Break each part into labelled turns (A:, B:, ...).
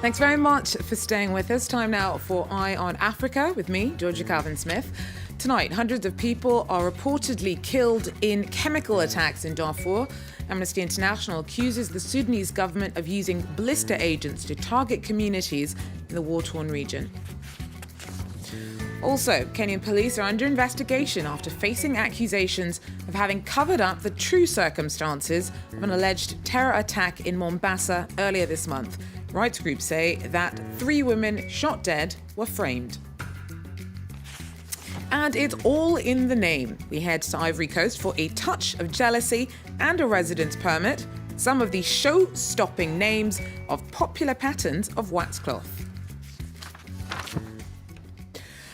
A: Thanks very much for staying with us. Time now for Eye on Africa with me, Georgia Calvin-Smith. Tonight, hundreds of people are reportedly killed in chemical attacks in Darfur. Amnesty International accuses the Sudanese government of using blister agents to target communities in the war-torn region. Also, Kenyan police are under investigation after facing accusations of having covered up the true circumstances of an alleged terror attack in Mombasa earlier this month. Rights groups say that 3 women shot dead were framed. And it's all in the name. We head to Ivory Coast for a touch of jealousy and a residence permit. Some of the show-stopping names of popular patterns of waxcloth.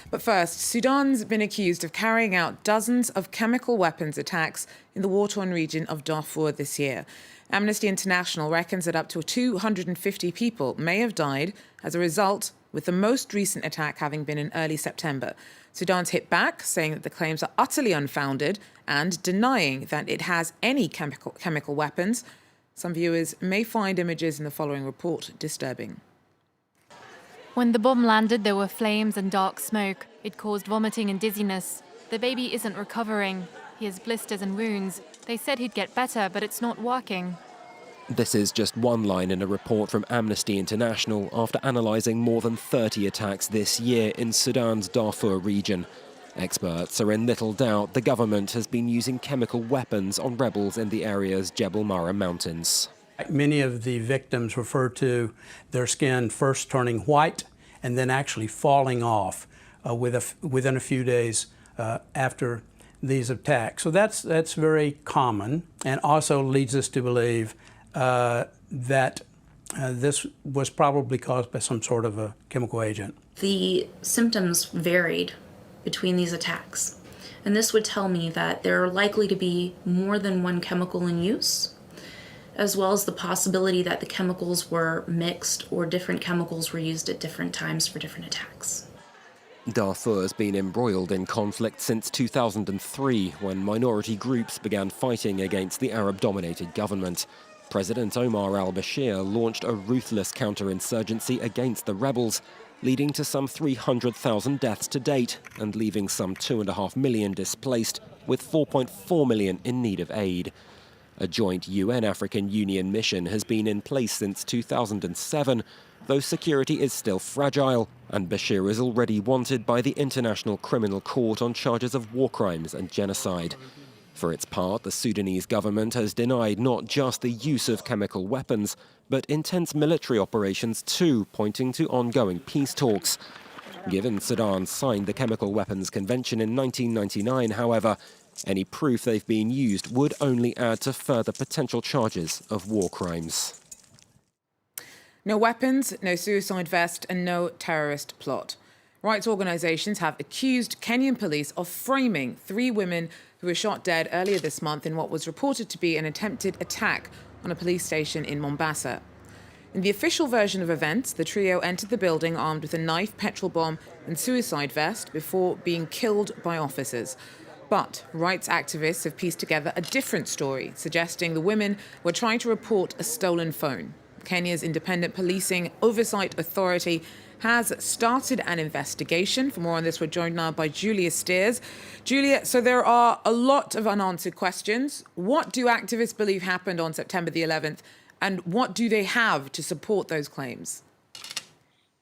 A: But first, Sudan's been accused of carrying out dozens of chemical weapons attacks in the war-torn region of Darfur this year. Amnesty International reckons that up to 250 people may have died as a result, with the most recent attack having been in early September. Sudan's hit back, saying that the claims are utterly unfounded and denying that it has any chemical weapons. Some viewers may find images in the following report disturbing.
B: When the bomb landed, there were flames and dark smoke. It caused vomiting and dizziness. The baby isn't recovering. He has blisters and wounds. They said he'd get better, but it's not working.
C: This is just one line in a report from Amnesty International after analysing more than 30 attacks this year in Sudan's Darfur region. Experts are in little doubt the government has been using chemical weapons on rebels in the area's Jebel Mara mountains.
D: Many of the victims refer to their skin first turning white and then actually falling off within a few days after these attacks. So that's very common, and also leads us to believe that this was probably caused by some sort of a chemical agent.
E: The symptoms varied between these attacks, and this would tell me that there are likely to be more than one chemical in use, as well as the possibility that the chemicals were mixed or different chemicals were used at different times for different attacks.
C: Darfur's been embroiled in conflict since 2003, when minority groups began fighting against the Arab-dominated government. President Omar al-Bashir launched a ruthless counterinsurgency against the rebels, leading to some 300,000 deaths to date and leaving some 2.5 million displaced, with 4.4 million in need of aid. A joint UN-African Union mission has been in place since 2007, though security is still fragile, and Bashir is already wanted by the International Criminal Court on charges of war crimes and genocide. For its part, the Sudanese government has denied not just the use of chemical weapons, but intense military operations too, pointing to ongoing peace talks. Given Sudan signed the Chemical Weapons Convention in 1999, however, any proof they've been used would only add to further potential charges of war crimes.
A: No weapons, no suicide vest, and no terrorist plot. Rights organisations have accused Kenyan police of framing 3 women who were shot dead earlier this month in what was reported to be an attempted attack on a police station in Mombasa. In the official version of events, the trio entered the building armed with a knife, petrol bomb and suicide vest before being killed by officers. But rights activists have pieced together a different story, suggesting the women were trying to report a stolen phone. Kenya's Independent Policing Oversight Authority has started an investigation. For more on this, we're joined now by Julia Steers. Julia, so there are a lot of unanswered questions. What do activists believe happened on September the 11th, and what do they have to support those claims?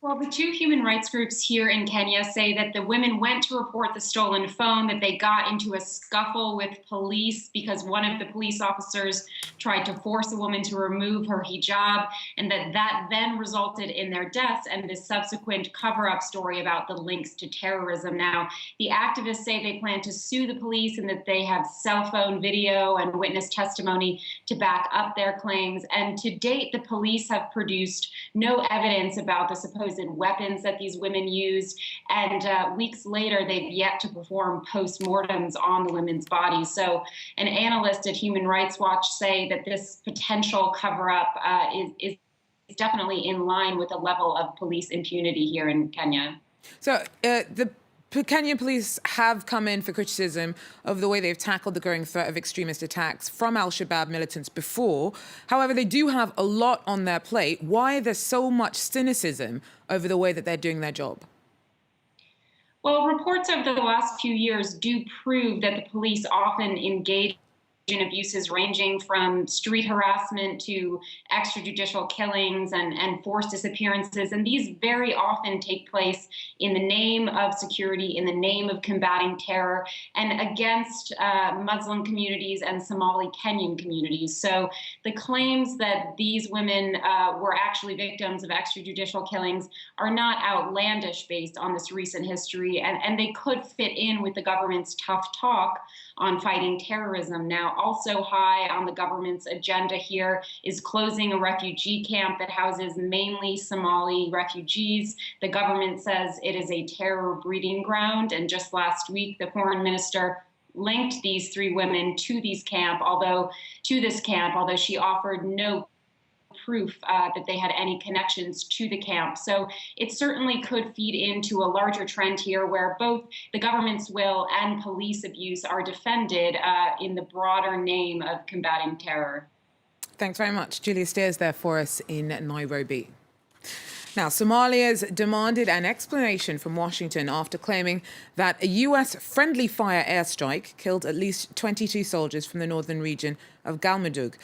F: Well, the 2 human rights groups here in Kenya say that the women went to report the stolen phone, that they got into a scuffle with police because one of the police officers tried to force a woman to remove her hijab, and that then resulted in their deaths and the subsequent cover-up story about the links to terrorism. Now, the activists say they plan to sue the police and that they have cell phone video and witness testimony to back up their claims. And to date, the police have produced no evidence about the supposed weapons that these women used, and weeks later they've yet to perform post-mortems on the women's bodies. So an analyst at Human Rights Watch say that this potential cover-up is definitely in line with the level of police impunity here in Kenya.
A: So the Kenyan police have come in for criticism of the way they've tackled the growing threat of extremist attacks from al-Shabaab militants before. However, they do have a lot on their plate. Why there's so much cynicism over the way that they're doing their job?
F: Well, reports over the last few years do prove that the police often engage in abuses ranging from street harassment to extrajudicial killings and forced disappearances. And these very often take place in the name of security, in the name of combating terror, and against Muslim communities and Somali Kenyan communities. So the claims that these women were actually victims of extrajudicial killings are not outlandish based on this recent history, and they could fit in with the government's tough talk on fighting terrorism. Now, also high on the government's agenda here is closing a refugee camp that houses mainly Somali refugees. The government says it is a terror breeding ground, and just last week, the foreign minister linked these three women to this camp, although she offered no proof that they had any connections to the camp. So it certainly could feed into a larger trend here where both the government's will and police abuse are defended in the broader name of combating terror.
A: Thanks very much. Julia Steers there for us in Nairobi. Now, Somalia's demanded an explanation from Washington after claiming that a US friendly fire airstrike killed at least 22 soldiers from the northern region of Galmudug.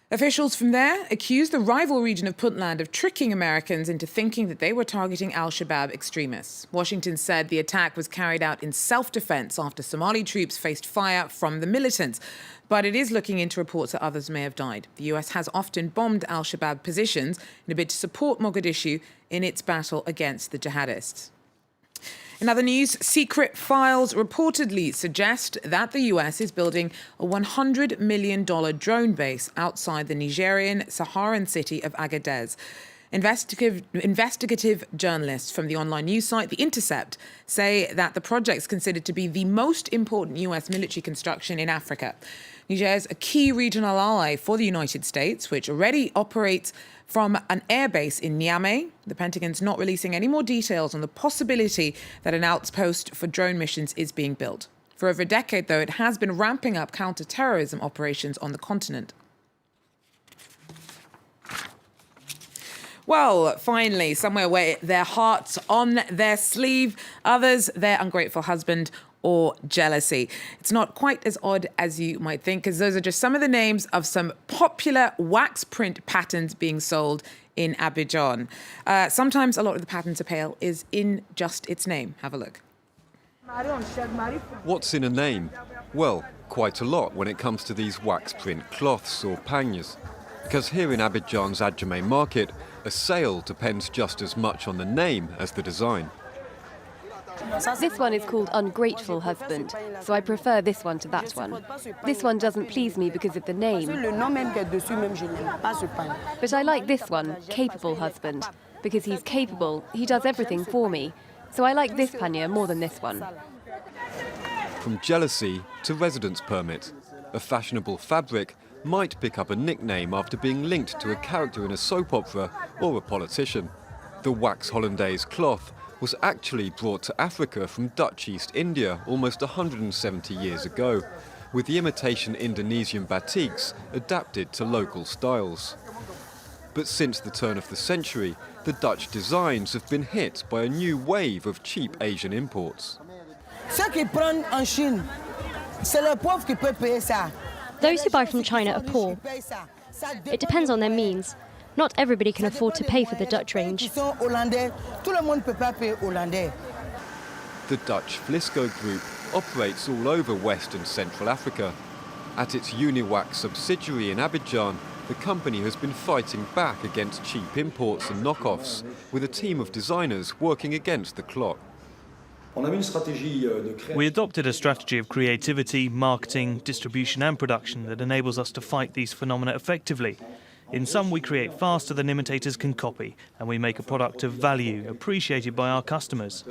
A: Officials from there accused the rival region of Puntland of tricking Americans into thinking that they were targeting al-Shabaab extremists. Washington said the attack was carried out in self-defense after Somali troops faced fire from the militants. But it is looking into reports that others may have died. The US has often bombed al-Shabaab positions in a bid to support Mogadishu in its battle against the jihadists. In other news, secret files reportedly suggest that the US is building a $100 million drone base outside the Nigerian Saharan city of Agadez. Investigative journalists from the online news site The Intercept say that the project is considered to be the most important US military construction in Africa. Niger is a key regional ally for the United States, which already operates from an airbase in Niamey. The Pentagon's not releasing any more details on the possibility that an outpost for drone missions is being built. For over a decade, though, it has been ramping up counter-terrorism operations on the continent. Well, finally, somewhere where their heart's on their sleeve, others, their ungrateful husband or jealousy. It's not quite as odd as you might think, because those are just some of the names of some popular wax print patterns being sold in Abidjan. Sometimes a lot of the patterns appeal is in just its name. Have a look.
G: What's in a name? Well, quite a lot when it comes to these wax print cloths or pagnes. Because here in Abidjan's Adjamé market, a sale depends just as much on the name as the design.
H: This one is called Ungrateful Husband, so I prefer this one to that one. This one doesn't please me because of the name. But I like this one, Capable Husband, because he's capable, he does everything for me. So I like this pannier more than this one.
G: From jealousy to residence permit, a fashionable fabric might pick up a nickname after being linked to a character in a soap opera or a politician. The wax hollandaise cloth was actually brought to Africa from Dutch East India almost 170 years ago, with the imitation Indonesian batiks adapted to local styles. But since the turn of the century, the Dutch designs have been hit by a new wave of cheap Asian imports.
I: Those who buy from China are poor. It depends on their means. Not everybody can afford to pay for the Dutch range.
G: The Dutch Vlisco Group operates all over West and Central Africa. At its Uniwax subsidiary in Abidjan, the company has been fighting back against cheap imports and knockoffs, with a team of designers working against the clock.
J: We adopted a strategy of creativity, marketing, distribution and production that enables us to fight these phenomena effectively. In some, we create faster than imitators can copy, and we make a product of value, appreciated by our customers.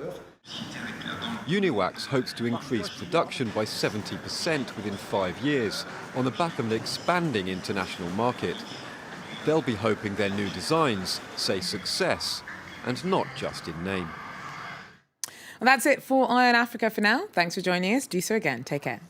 G: Uniwax hopes to increase production by 70% within 5 years, on the back of an expanding international market. They'll be hoping their new designs say success, and not just in name.
A: Well, that's it for Eye on Africa for now. Thanks for joining us. Do so again. Take care.